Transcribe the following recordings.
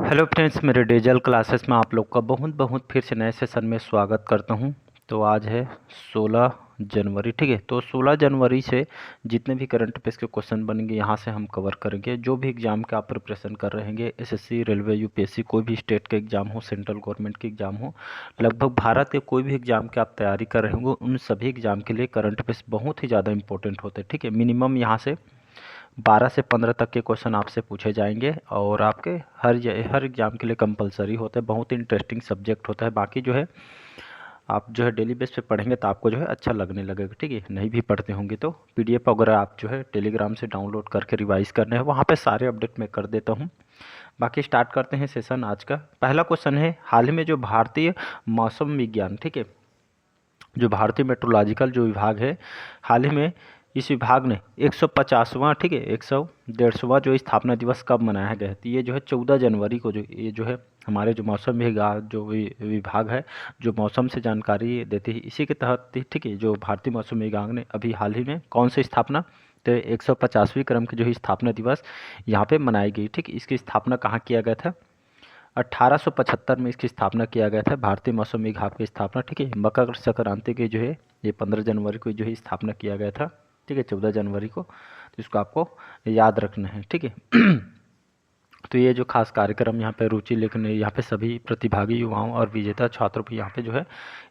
Hello friends, मेरे digital classes में आप लोग का बहुत बहुत फिर से नए सेशन में स्वागत करता हूं। तो आज है 16 जनवरी, ठीक है। तो 16 जनवरी से जितने भी करंट अफेयर्स के क्वेश्चन बनेंगे यहाँ से हम कवर करेंगे। जो भी एग्ज़ाम के आप प्रिपरेशन कर रहे हैं, एसएससी, रेलवे, यूपीएससी, कोई भी स्टेट के एग्ज़ाम हो, सेंट्रल गवर्नमेंट के एग्ज़ाम हो, लगभग भारत के कोई भी एग्ज़ाम के आप तैयारी कर रहे होंगे, उन सभी एग्ज़ाम के लिए करंट अफेयर्स बहुत ही ज़्यादा इंपॉर्टेंट होते हैं, ठीक है। मिनिमम यहाँ से 12 से 15 तक के क्वेश्चन आपसे पूछे जाएंगे और आपके हर एग्ज़ाम के लिए कंपलसरी होता है। बहुत ही इंटरेस्टिंग सब्जेक्ट होता है। बाकी जो है आप जो है डेली बेस पे पढ़ेंगे तो आपको जो है अच्छा लगने लगेगा, ठीक है। नहीं भी पढ़ते होंगे तो पीडीएफ वगैरह आप जो है टेलीग्राम से डाउनलोड करके रिवाइज करने हैं, वहाँ पे सारे अपडेट मैं कर देता हूँ। बाकी स्टार्ट करते हैं सेशन। आज का पहला क्वेश्चन है, हाल ही में जो भारतीय मौसम विज्ञान, ठीक है, जो भारतीय मेट्रोलॉजिकल जो विभाग है, हाल ही में इस विभाग ने 150वां, ठीक है, 150वां जो स्थापना दिवस कब मनाया गया है? तो ये जो है 14 जनवरी को, जो ये जो है हमारे जो मौसम विभाग जो विभाग है, जो मौसम से जानकारी देती है, इसी के तहत, ठीक है, जो भारतीय मौसम विभाग ने अभी हाल ही में कौन सी स्थापना, तो 150वीं क्रम की जो है स्थापना दिवस यहाँ पे मनाई गई, ठीक। इसकी स्थापना कहाँ किया गया था? 1875 में इसकी स्थापना किया गया था, भारतीय मौसम विभाग की स्थापना, ठीक है। मकर संक्रांति के जो है ये 15 जनवरी को जो है स्थापना किया गया था, ठीक है, 14 जनवरी को। तो इसको आपको याद रखना है, ठीक है। तो ये जो खास कार्यक्रम यहाँ पे रुचि लेखन, यहाँ पे सभी प्रतिभागी युवाओं और विजेता छात्रों को यहाँ पे जो है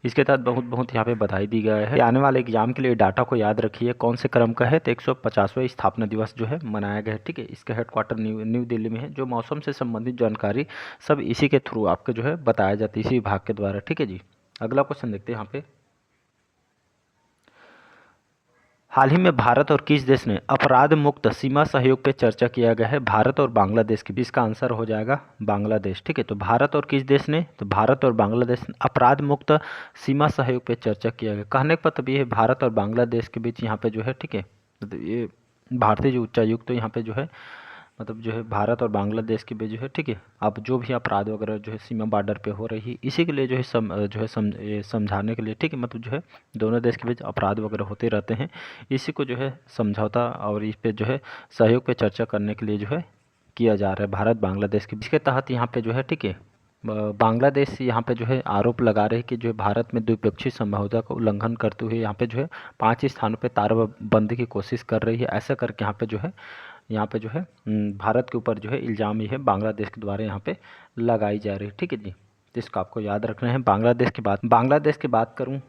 इसके तहत बहुत बहुत यहाँ पे बधाई दी गई है। आने वाले एग्जाम के लिए डाटा को याद रखिए, कौन से क्रम का है? तो 150वां स्थापना दिवस जो है मनाया गया है, ठीक है। इसका हेडक्वार्टर न्यू दिल्ली में है। जो मौसम से संबंधित जानकारी सब इसी के थ्रू आपको जो है बताया जाती है, इसी विभाग के द्वारा, ठीक है जी। अगला क्वेश्चन देखते हैं यहाँ पे, हाल ही में भारत और किस देश ने अपराध मुक्त सीमा सहयोग पे चर्चा किया गया है? भारत और बांग्लादेश के बीच। इसका आंसर हो जाएगा बांग्लादेश, ठीक है। तो भारत और किस देश ने? तो भारत और बांग्लादेश ने अपराध मुक्त सीमा सहयोग पे चर्चा किया गया। कहने का मतलब ये है भारत और बांग्लादेश के बीच यहाँ पे जो है, ठीक है, मतलब ये भारतीय जो उच्चायुक्त तो यहाँ पे जो है, मतलब जो है भारत और बांग्लादेश के बीच जो है, ठीक है, अब जो भी अपराध वगैरह जो है सीमा बॉर्डर पे हो रही है, इसी के लिए जो है समझाने के लिए, ठीक है, मतलब जो है दोनों देश के बीच अपराध वगैरह होते रहते हैं, इसी को जो है समझौता और इस पे जो है सहयोग पे चर्चा करने के लिए जो है किया जा रहा है भारत बांग्लादेश के। इसके तहत यहाँ पे जो है, ठीक है, बांग्लादेश यहाँ पे जो है आरोप लगा रहे हैं कि जो है भारत में द्विपक्षीय समझौता का उल्लंघन करते हुए यहाँ पे जो है 5 स्थानों पे तारबंदी की कोशिश कर रही है। ऐसा करके यहाँ पे जो है भारत के ऊपर जो है इल्ज़ाम ये है बांग्लादेश के द्वारा यहाँ पे लगाई जा रही है, ठीक है जी। तो इसको आपको याद रखना है। बांग्लादेश की बात करूँ,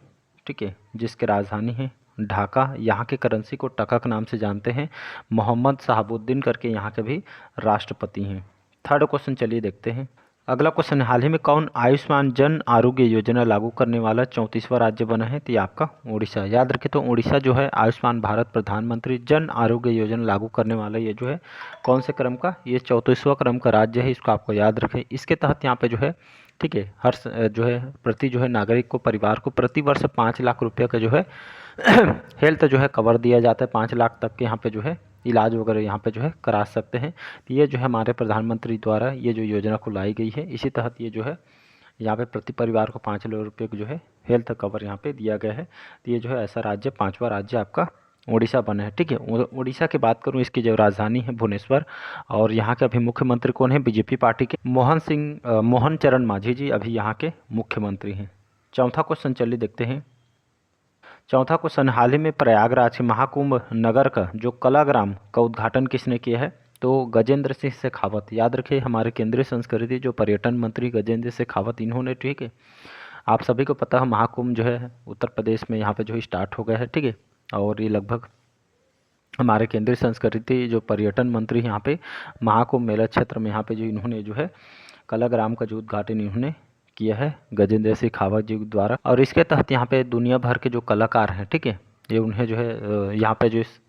ठीक है, जिसकी राजधानी है ढाका, यहाँ के करेंसी को टका के नाम से जानते हैं। मोहम्मद शहाबुद्दीन करके यहाँ के भी राष्ट्रपति हैं। थर्ड क्वेश्चन चलिए देखते हैं। अगला क्वेश्चन है, हाल ही में कौन आयुष्मान जन आरोग्य योजना लागू करने वाला 34वां राज्य बना है? तो ये आपका उड़ीसा। याद रखें, तो उड़ीसा जो है आयुष्मान भारत प्रधानमंत्री जन आरोग्य योजना लागू करने वाला ये जो है कौन से क्रम का? ये 34वां क्रम का राज्य है। इसको आपको याद रखें। इसके तहत यहाँ पे जो है, ठीक है, जो है प्रति जो है नागरिक को, परिवार को प्रति वर्ष 5 लाख रुपये का जो है हेल्थ जो है कवर दिया जाता है। 5 लाख तक के यहाँ पे जो है इलाज वगैरह यहाँ पे जो है करा सकते हैं। तो ये जो है हमारे प्रधानमंत्री द्वारा ये जो योजना को लाई गई है, इसी तहत ये जो है यहाँ पे प्रति परिवार को 5 लाख रुपये का जो है हेल्थ कवर यहाँ पे दिया गया है। तो ये जो है ऐसा राज्य, 5वां राज्य आपका उड़ीसा बना है, ठीक है। उड़ीसा की बात करूँ, इसकी जो राजधानी है भुवनेश्वर, और यहाँ के अभी मुख्यमंत्री कौन है? बीजेपी पार्टी के मोहन चरण मांझी जी अभी यहाँ के मुख्यमंत्री हैं। चौथा क्वेश्चन चलिए देखते हैं। चौथा क्वेश्चन, हाल ही में प्रयागराज के महाकुंभ नगर का जो कलाग्राम का उद्घाटन किसने किया है? तो गजेंद्र सिंह शेखावत। याद रखिए, हमारे केंद्रीय संस्कृति जो पर्यटन मंत्री गजेंद्र शेखावत, इन्होंने, ठीक है, आप सभी को पता है महाकुंभ जो है उत्तर प्रदेश में यहाँ पे जो स्टार्ट हो गया है, ठीक है। और ये लगभग हमारे केंद्रीय संस्कृति जो पर्यटन मंत्री यहाँ पे महाकुंभ मेला क्षेत्र में यहाँ पे जो इन्होंने जो है कलाग्राम का जो उद्घाटन इन्होंने किया है गजेंद्र सिंह शेखावत जी द्वारा। और इसके तहत यहाँ पे दुनिया भर के जो कलाकार हैं, ठीक है, ये उन्हें जो है यहाँ पे जो इस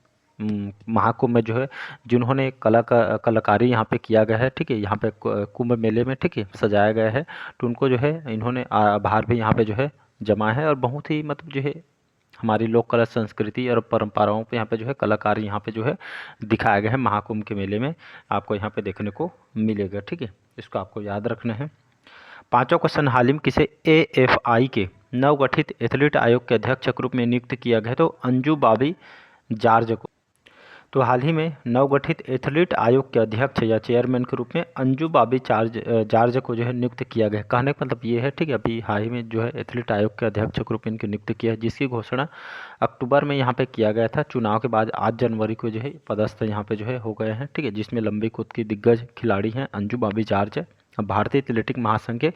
महाकुंभ में जो है जिन्होंने कलाकारी यहाँ पे किया गया है, ठीक है, यहाँ पे कुंभ मेले में, ठीक है, सजाया गया है, तो उनको जो है इन्होंने आभार भी यहाँ पे जो है जमा है। और बहुत ही मतलब जो है हमारी लोक कला संस्कृति और परंपराओं पे यहाँ पे जो है कलाकारी यहाँ पे जो है दिखाया गया है महाकुंभ के मेले में, आपको यहाँ पे देखने को मिलेगा, ठीक है। इसको आपको याद रखना है। पांचवा क्वेश्चन, हाल ही में किसे एएफआई के नवगठित एथलीट आयोग के अध्यक्ष के रूप में नियुक्त किया गया? तो अंजू बाबी जॉर्ज को। तो हाल ही में नवगठित एथलीट आयोग के अध्यक्ष या चेयरमैन के रूप में अंजू बॉबी जॉर्ज को जो है नियुक्त किया गया। कहने का मतलब ये है, ठीक है, अभी हाल ही में जो है एथलीट आयोग के अध्यक्ष के रूप में इनकी नियुक्ति किया है, जिसकी घोषणा अक्टूबर में यहाँ पे किया गया था। चुनाव के बाद 8 जनवरी को जो है पदस्थ यहाँ पे जो है हो गए हैं, ठीक है, जिसमें लंबी कूद की दिग्गज खिलाड़ी हैं अंजू बॉबी जॉर्ज। भारतीय एथलेटिक महासंघ के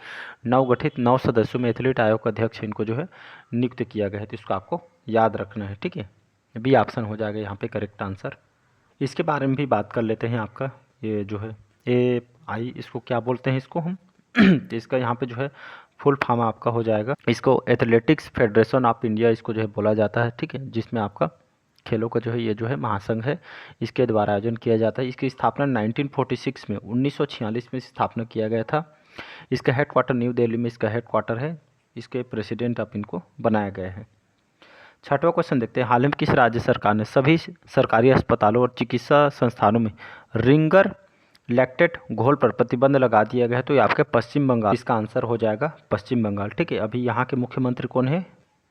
नवगठित 9 सदस्यों में एथलीट आयोग का अध्यक्ष इनको जो है नियुक्त किया गया है। तो इसको आपको याद रखना है, ठीक है। बी ऑप्शन हो जाएगा यहाँ पे करेक्ट आंसर। इसके बारे में भी बात कर लेते हैं। आपका ये जो है AI, इसको क्या बोलते हैं इसको हम तो इसका यहाँ पे जो है फुल फॉर्म आपका हो जाएगा, इसको एथलेटिक्स फेडरेशन ऑफ इंडिया इसको जो है बोला जाता है, ठीक है, जिसमें आपका खेलों का जो है ये जो है महासंघ है, इसके द्वारा आयोजन किया जाता है। इसकी स्थापना 1946 में 1946 में स्थापना किया गया था। इसका हेडक्वार्टर न्यू दिल्ली में इसका हेडक्वार्टर है। इसके प्रेसिडेंट ऑफ इनको बनाया गया है। छठवां क्वेश्चन देखते हैं, हाल ही में किस राज्य सरकार ने सभी सरकारी अस्पतालों और चिकित्सा संस्थानों में रिंगर लैक्टेट घोल पर प्रतिबंध लगा दिया गया है? तो ये आपके पश्चिम बंगाल, इसका आंसर हो जाएगा पश्चिम बंगाल, ठीक है। अभी यहाँ के मुख्यमंत्री कौन है?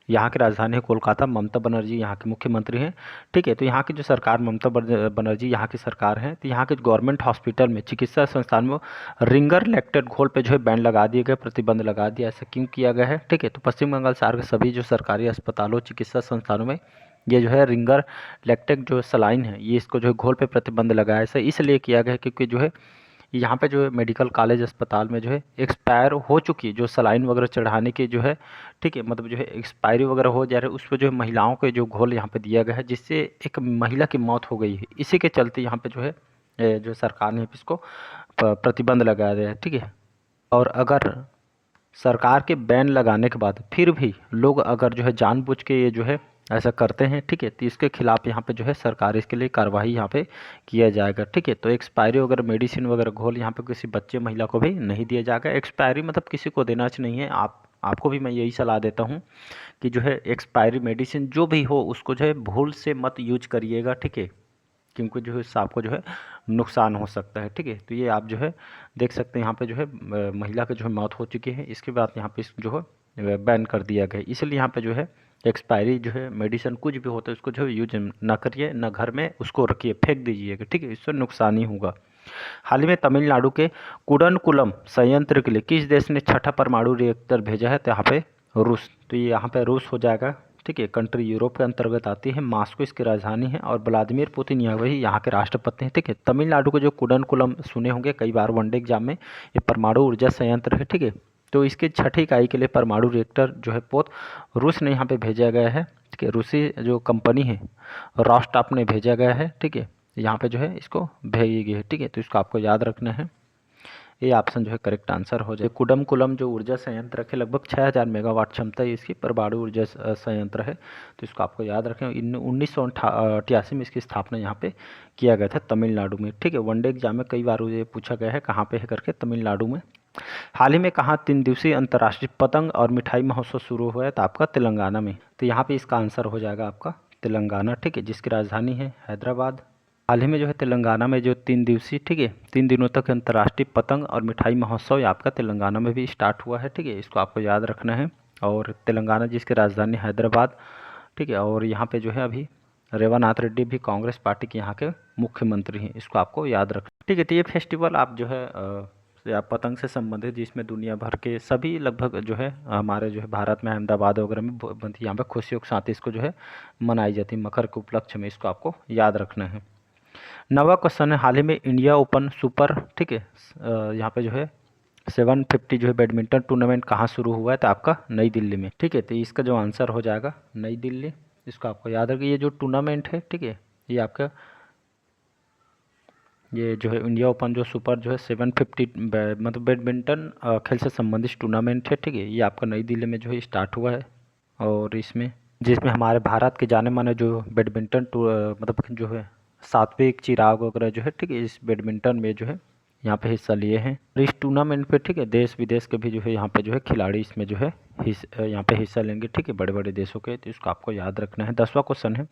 यहाँ की राजधानी है कोलकाता, ममता बनर्जी यहाँ के मुख्यमंत्री हैं, ठीक है। तो यहाँ की जो सरकार ममता बनर्जी यहाँ की सरकार है, तो यहाँ के गवर्नमेंट हॉस्पिटल में, चिकित्सा संस्थान में रिंगर लैक्टेट घोल पे जो है बैन लगा दिए गए, प्रतिबंध लगा दिया। ऐसा क्यों किया गया है? ठीक है, तो पश्चिम बंगाल सरकार के सभी जो सरकारी अस्पतालों, चिकित्सा संस्थानों में ये जो है रिंगर लैक्टेट जो सलाइन है, ये इसको जो है घोल पे प्रतिबंध लगाया। ऐसा इसलिए किया गया है क्योंकि जो है यहाँ पे जो है मेडिकल कॉलेज अस्पताल में जो है एक्सपायर हो चुकी जो सलाइन वगैरह चढ़ाने की जो है, ठीक है, मतलब जो है एक्सपायरी वगैरह हो जा रहे हैं, उस पर जो है महिलाओं के जो घोल यहाँ पे दिया गया है, जिससे एक महिला की मौत हो गई है। इसी के चलते यहाँ पे जो है जो सरकार ने इसको प्रतिबंध लगा दिया है, ठीक है। और अगर सरकार के बैन लगाने के बाद फिर भी लोग अगर जो है जानबूझ के ये जो है ऐसा करते हैं, ठीक है, तो इसके खिलाफ यहाँ पे जो है सरकार इसके लिए कार्रवाई यहाँ पे किया जाएगा, ठीक है। तो एक्सपायरी वगैरह मेडिसिन वगैरह घोल यहाँ पे किसी बच्चे महिला को भी नहीं दिया जाएगा। एक्सपायरी मतलब किसी को देना नहीं है। आपको भी मैं यही सलाह देता हूँ कि जो है एक्सपायरी मेडिसिन जो भी हो उसको जो है भूल से मत यूज करिएगा, ठीक है, क्योंकि जो है इससे आपको जो है नुकसान हो सकता है, ठीक है। तो ये आप जो है देख सकते हैं यहाँ पे जो है महिला की जो है मौत हो चुकी है, इसके बाद यहाँ पे जो है बैन कर दिया गया। इसलिए यहाँ पे जो है एक्सपायरी जो है मेडिसिन कुछ भी होता है उसको जो है यूज ना करिए, ना घर में उसको रखिए, फेंक दीजिएगा, ठीक है, इससे नुकसान ही होगा। हाल ही में तमिलनाडु के कुडनकुलम संयंत्र के लिए किस देश ने छठा परमाणु रिएक्टर भेजा है? तो यहाँ पे रूस। तो ये यहाँ पे रूस हो जाएगा, ठीक है। कंट्री यूरोप के अंतर्गत आती है, मॉस्को इसकी राजधानी है और व्लादिमीर पुतिन यहाँ के राष्ट्रपति हैं, ठीक है। तमिलनाडु को जो कुडनकुलम सुने होंगे कई बार वनडे एग्जाम में, ये परमाणु ऊर्जा संयंत्र है, ठीक है। तो इसके छठी इकाई के लिए परमाणु रिएक्टर जो है पोत रूस ने यहाँ पे भेजा गया है, ठीक है। रूसी जो कंपनी है रॉस्टॉप ने भेजा गया है, ठीक है, यहाँ पे जो है इसको भेजी गई है, ठीक है। तो इसको आपको याद रखना है, ये ऑप्शन जो है करेक्ट आंसर हो जाए। कुडमकुलम जो ऊर्जा संयंत्र है लगभग 6000 मेगावाट क्षमता है इसकी, परमाणु ऊर्जा संयंत्र है। तो इसको आपको याद रखें। 1988 में इसकी स्थापना यहाँ पे किया गया था तमिलनाडु में, ठीक है। वनडे एग्जाम में कई बार ये पूछा गया है कहाँ पे है करके, तमिलनाडु में। हाल ही में कहाँ 3 दिवसीय अंतर्राष्ट्रीय पतंग और मिठाई महोत्सव शुरू हुआ है? तो आपका तेलंगाना में। तो यहाँ पे इसका आंसर हो जाएगा आपका तेलंगाना, ठीक है, जिसकी राजधानी है हैदराबाद। हाल ही में जो है तेलंगाना में जो 3 दिवसीय, ठीक है, 3 दिनों तक अंतर्राष्ट्रीय पतंग और मिठाई महोत्सव आपका तेलंगाना में भी स्टार्ट हुआ है, ठीक है। इसको आपको याद रखना है। और तेलंगाना जिसकी राजधानी हैदराबाद, ठीक है। और यहाँ पे जो है अभी रेवानाथ रेड्डी भी कांग्रेस पार्टी के यहाँ के मुख्यमंत्री हैं, इसको आपको याद रखना, ठीक है। तो ये फेस्टिवल आप जो है या पतंग से संबंधित, जिसमें दुनिया भर के सभी लगभग जो है हमारे जो है भारत में अहमदाबाद वगैरह में बनती, यहाँ पर खुशियों के साथ इसको जो है मनाई जाती है मकर के उपलक्ष्य में, इसको आपको याद रखना है। नवा क्वेश्चन है, हाल ही में इंडिया ओपन सुपर, ठीक है, यहाँ पे जो है 750 जो है बैडमिंटन टूर्नामेंट कहाँ शुरू हुआ है? तो आपका नई दिल्ली में, ठीक है। तो इसका जो आंसर हो जाएगा नई दिल्ली, इसको आपको याद रखिए। ये जो टूर्नामेंट है, ठीक है, ये आपका ये जो है इंडिया ओपन जो सुपर जो है 750 मतलब बैडमिंटन खेल से संबंधित टूर्नामेंट है, ठीक है। ये आपका नई दिल्ली में जो है स्टार्ट हुआ है। और जिसमें हमारे भारत के जाने माने जो बैडमिंटन मतलब जो है सात्विक चिराग वगैरह जो है, ठीक है, इस बैडमिंटन में जो है यहाँ पे हिस्सा लिए हैं। और इस टूर्नामेंट पे, ठीक है, देश विदेश के भी जो है यहाँ पे जो है खिलाड़ी इसमें जो है यहाँ पे हिस्सा लेंगे, ठीक है, बड़े बड़े देशों के। तो इसको आपको याद रखना है। 10वां क्वेश्चन है,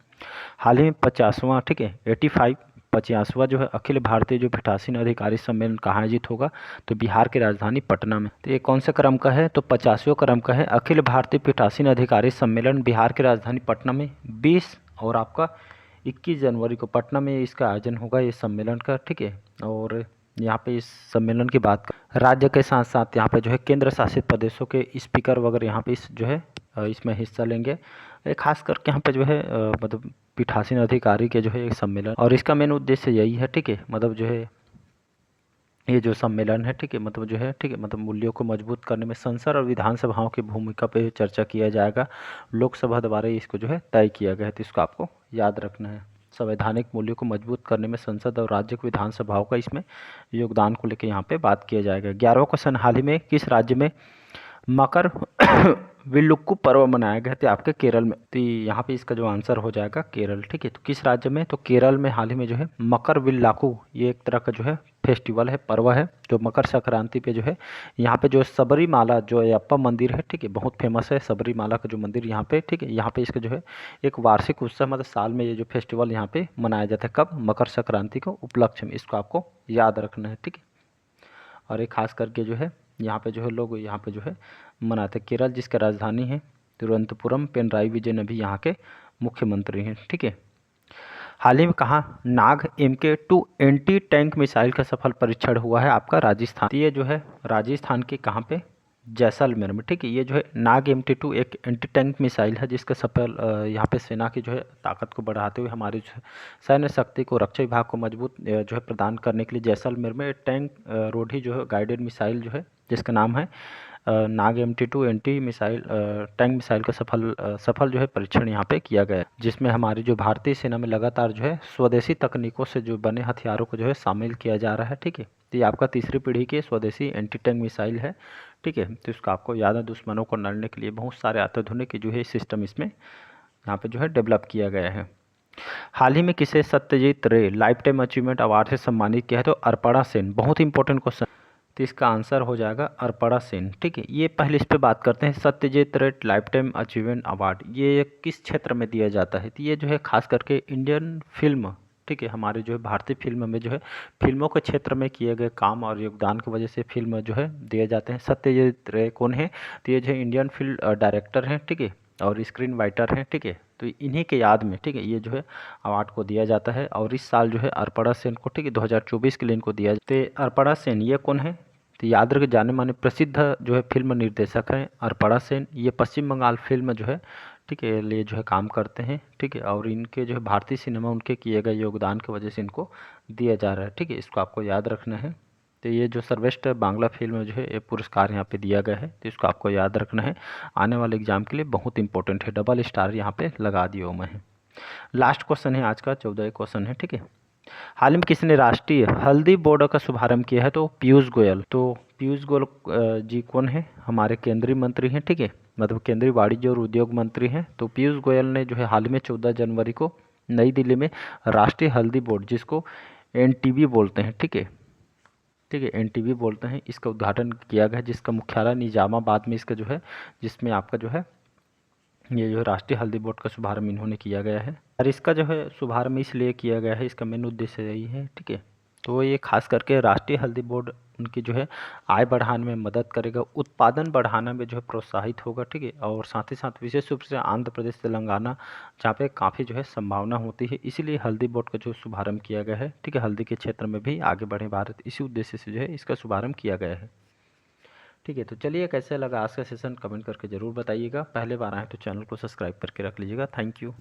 हाल ही में 50वां, ठीक है, 50वां जो है अखिल भारतीय जो पीठासीन अधिकारी सम्मेलन कहाँ आयोजित होगा? तो बिहार की राजधानी पटना में। तो ये कौन से क्रम का है? तो 50वें क्रम का है। अखिल भारतीय पीठासीन अधिकारी सम्मेलन बिहार की राजधानी पटना में 20 और आपका 21 जनवरी को पटना में इसका आयोजन होगा, ये सम्मेलन का, ठीक है। और यहाँ पे इस सम्मेलन की बात राज्य के साथ साथ यहाँ पे जो है केंद्र शासित प्रदेशों के स्पीकर वगैरह यहाँ पे इस जो है इसमें हिस्सा लेंगे। खास करके यहाँ पे जो है मतलब पीठासीन अधिकारी के जो है एक सम्मेलन, और इसका मेन उद्देश्य यही है, ठीक है, मतलब जो है ये जो सम्मेलन है, ठीक है, मतलब जो है, ठीक है, मतलब मूल्यों को मजबूत करने में संसद और विधानसभाओं की भूमिका पे चर्चा किया जाएगा। लोकसभा द्वारा इसको जो है तय किया गया है, तो इसको आपको याद रखना है। संवैधानिक मूल्यों को मजबूत करने में संसद और राज्य की विधानसभाओं का इसमें योगदान को लेकर यहाँ पे बात किया जाएगा। 11वां क्वेश्चन, हाल ही में किस राज्य में मकर विलुक्कू पर्व मनाया गया था? आपके केरल में। तो यहाँ पे इसका जो आंसर हो जाएगा केरल, ठीक है। तो किस राज्य में? तो केरल में हाल ही में जो है मकर विल्लाकू, ये एक तरह का जो है फेस्टिवल है, पर्व है, जो मकर संक्रांति पे जो है यहाँ पे जो सबरीमाला जो अयप्पा मंदिर है, ठीक है, बहुत फेमस है सबरीमाला का जो मंदिर यहाँ पे, ठीक है। यहाँ पे इसका जो है एक वार्षिक उत्सव, मतलब साल में ये जो फेस्टिवल यहाँ पे मनाया जाता है, कब? मकर संक्रांति को उपलक्ष्य में। इसको आपको याद रखना है, ठीक है। और एक खास करके जो है यहाँ पे जो है लोग यहाँ पे जो है मनाते हैं। केरल जिसका राजधानी है तिरुवनंतपुरम, पिनराई विजयन अभी यहाँ के मुख्यमंत्री हैं, ठीक है। हाल ही में कहाँ नाग MK2 एंटी टैंक मिसाइल का सफल परीक्षण हुआ है? आपका राजस्थान। तो ये जो है राजस्थान के कहाँ पे? जैसलमेर में, ठीक है। ये जो है नाग MT2 एक एंटी टैंक मिसाइल है, जिसका सफल यहाँ पे सेना की जो है ताकत को बढ़ाते हुए हमारी जो है सैन्य शक्ति को, रक्षा विभाग को मजबूत जो है प्रदान करने के लिए जैसलमेर में टैंक रोधी जो है गाइडेड मिसाइल जो है, जिसका नाम है नाग MT2 anti missile tank missile का सफल जो है परीक्षण यहाँ पे किया गया है, जिसमें हमारी जो भारतीय सेना में लगातार जो है स्वदेशी तकनीकों से जो बने हथियारों को जो है शामिल किया जा रहा है, ठीक है। तो ये आपका तीसरी पीढ़ी के स्वदेशी एंटी टैंक मिसाइल है, ठीक है। तो इसका आपको याद है, दुश्मनों को लड़ने के लिए बहुत सारे अत्याधुनिक जो है सिस्टम इसमें यहाँ पे जो है डेवलप किया गया है। हाल ही में किसे सत्यजीत रे लाइफ टाइम अचीवमेंट अवार्ड से सम्मानित किया है? तो अर्पणा सेन। बहुत इंपॉर्टेंट क्वेश्चन, तो इसका आंसर हो जाएगा अर्पणा सेन, ठीक है। ये पहले इस पे बात करते हैं, सत्यजीत रे लाइफ टाइम अचीवमेंट अवार्ड ये किस क्षेत्र में दिया जाता है? तो ये जो है खास करके इंडियन फिल्म, ठीक है, हमारे जो है भारतीय फिल्म में जो है फिल्मों के क्षेत्र में किए गए काम और योगदान की वजह से फिल्म जो है दिए जाते हैं। सत्यजीत रे कौन है? तो ये जो है इंडियन फिल्म डायरेक्टर हैं, ठीक है, और स्क्रीन राइटर हैं, ठीक है। तो इन्हीं के याद में, ठीक है, ये जो है अवार्ड को दिया जाता है। और इस साल जो है अर्पणा सेन को, ठीक है, 2024 के लिए इनको दिया जाता है। तो अर्पणा सेन ये कौन है? तो याद रख, जाने माने प्रसिद्ध जो है फिल्म निर्देशक हैं अर्पणा सेन। ये पश्चिम बंगाल फिल्म जो है, ठीक है, लिए जो है काम करते हैं, ठीक है। और इनके जो है भारतीय सिनेमा उनके किए गए योगदान की वजह से इनको दिया जा रहा है, ठीक है। इसको आपको याद रखना है। तो ये जो सर्वश्रेष्ठ बांग्ला फिल्म जो है ये पुरस्कार यहाँ पे दिया गया है, तो इसको आपको याद रखना है, आने वाले एग्जाम के लिए बहुत इंपॉर्टेंट है। डबल स्टार यहाँ पे लगा दिया हूँ मैं। लास्ट क्वेश्चन है आज का, 14 क्वेश्चन है, ठीक है। हाल ही में किसने राष्ट्रीय हल्दी बोर्ड का शुभारंभ किया है? तो पीयूष गोयल। तो पीयूष गोयल जी कौन है? हमारे केंद्रीय मंत्री हैं, ठीक है, मतलब केंद्रीय वाणिज्य और उद्योग मंत्री हैं। तो पीयूष गोयल ने जो है हाल ही में 14 जनवरी को नई दिल्ली में राष्ट्रीय हल्दी बोर्ड, जिसको NTB बोलते हैं, ठीक है, ठीक है, NTB बोलते हैं, इसका उद्घाटन किया गया, जिसका मुख्यालय निजामाबाद में इसका जो है, जिसमें आपका जो है ये जो राष्ट्रीय हल्दी बोर्ड का शुभारंभ इन्होंने किया गया है। और इसका जो है शुभारंभ इसलिए किया गया है, इसका मेन उद्देश्य यही है, ठीक है। तो ये खास करके राष्ट्रीय हल्दी बोर्ड उनकी जो है आय बढ़ाने में मदद करेगा, उत्पादन बढ़ाने में जो है प्रोत्साहित होगा, ठीक है। और साथ ही साथ विशेष रूप से आंध्र प्रदेश, तेलंगाना, जहाँ पे काफ़ी जो है संभावना होती है, इसीलिए हल्दी बोर्ड का जो शुभारंभ किया गया है, ठीक है। हल्दी के क्षेत्र में भी आगे बढ़े भारत, इसी उद्देश्य से जो है इसका शुभारंभ किया गया है, ठीक है। तो चलिए, कैसे लगा आज का सेशन कमेंट करके ज़रूर बताइएगा। पहले बार आए तो चैनल को सब्सक्राइब करके रख लीजिएगा। Thank you.